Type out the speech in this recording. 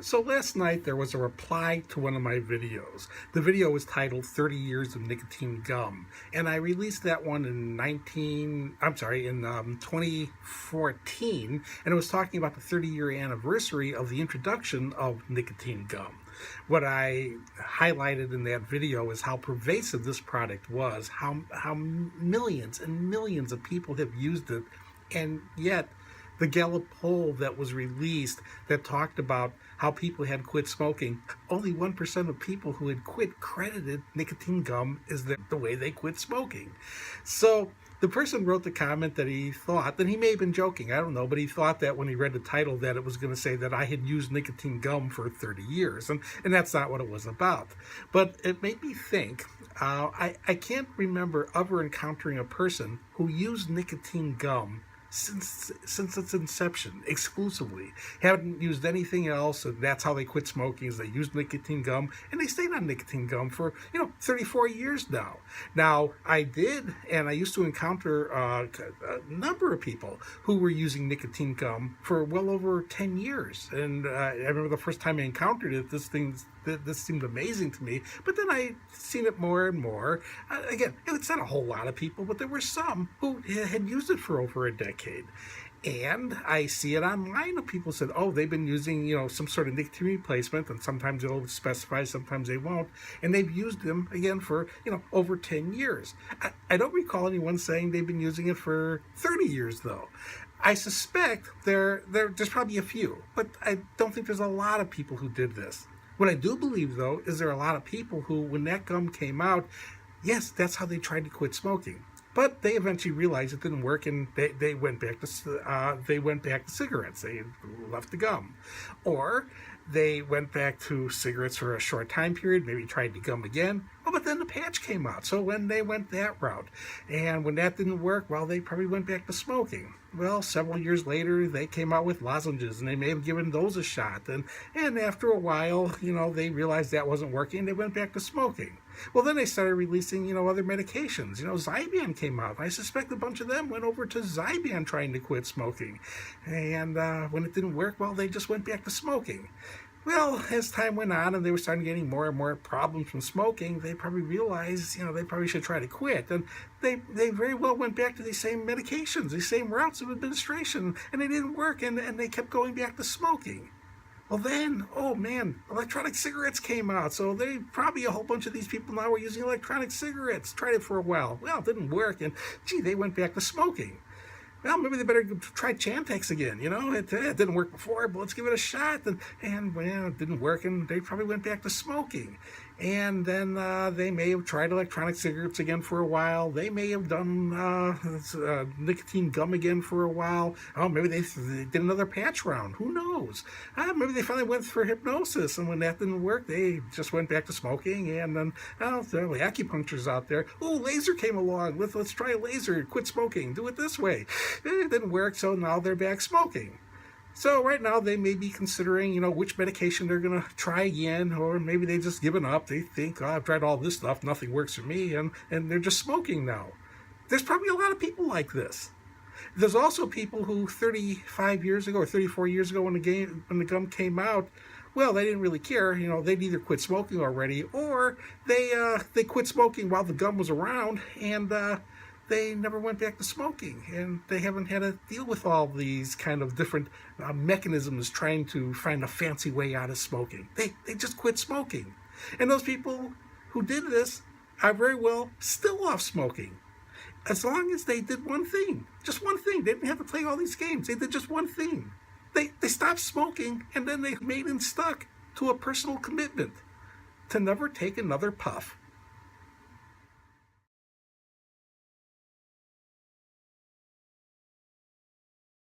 So last night there was a reply to one of my videos. The video was titled 30 Years of Nicotine Gum, and I released that one in 2014, and it was talking about the 30-year anniversary of the introduction of nicotine gum. What I highlighted in that video is how pervasive this product was, how millions and millions of people have used it, and yet the Gallup poll that was released that talked about how people had quit smoking, only 1% of people who had quit credited nicotine gum as the way they quit smoking. So the person wrote the comment that he thought, and he may have been joking, I don't know, but he thought that when he read the title that it was going to say that I had used nicotine gum for 30 years, and that's not what it was about. But it made me think, I can't remember ever encountering a person who used nicotine gum since its inception exclusively. Haven't used anything else, and that's how they quit smoking, is they used nicotine gum, and they stayed on nicotine gum for 34 years now. Now I did, and I used to encounter a number of people who were using nicotine gum for well over 10 years, and I remember the first time I encountered it, this seemed amazing to me, but then I seen it more and more. Again, it's not a whole lot of people, but there were some who had used it for over a decade. And I see it online of people said, oh, they've been using, some sort of nicotine replacement, and sometimes it'll specify, sometimes they won't. And they've used them, again, for, over 10 years. I don't recall anyone saying they've been using it for 30 years, though. I suspect there's probably a few, but I don't think there's a lot of people who did this. What I do believe, though, is there are a lot of people who, when that gum came out, yes, that's how they tried to quit smoking. But they eventually realized it didn't work, and they went back to cigarettes. They left the gum, or they went back to cigarettes for a short time period. Maybe tried the gum again. Oh, but then the patch came out. So when they went that route, and when that didn't work, well, they probably went back to smoking. Well, several years later, they came out with lozenges, and they may have given those a shot. And after a while, they realized that wasn't working. They went back to smoking. Well, then they started releasing, other medications. Zyban came out. I suspect a bunch of them went over to Zyban trying to quit smoking. And when it didn't work, well, they just went back to smoking. Well, as time went on and they were starting getting more and more problems from smoking, they probably realized, they probably should try to quit. And they very well went back to these same medications, these same routes of administration, and they didn't work, and they kept going back to smoking. Well then, oh man, electronic cigarettes came out, so probably a whole bunch of these people now were using electronic cigarettes. Tried it for a while. Well, it didn't work, and they went back to smoking. Well, maybe they better try Chantix again. It didn't work before, but let's give it a shot. And well, it didn't work, and they probably went back to smoking. And then they may have tried electronic cigarettes again for a while. They may have done nicotine gum again for a while. Oh, maybe they did another patch round. Who knows? Maybe they finally went for hypnosis, and when that didn't work, they just went back to smoking. And then, there are acupuncturists out there. Oh, laser came along. Let's try a laser. Quit smoking. Do it this way. It didn't work, so now they're back smoking. So right now they may be considering, which medication they're going to try again, or maybe they've just given up. They think, I've tried all this stuff, nothing works for me, and they're just smoking now. There's probably a lot of people like this. There's also people who 35 years ago or 34 years ago when the gum came out, well, they didn't really care. They'd either quit smoking already, or they quit smoking while the gum was around, and they never went back to smoking, and they haven't had to deal with all these kind of different mechanisms trying to find a fancy way out of smoking. They just quit smoking. And those people who did this are very well still off smoking, as long as they did one thing, just one thing. They didn't have to play all these games. They did just one thing. They stopped smoking, and then they made and stuck to a personal commitment to never take another puff.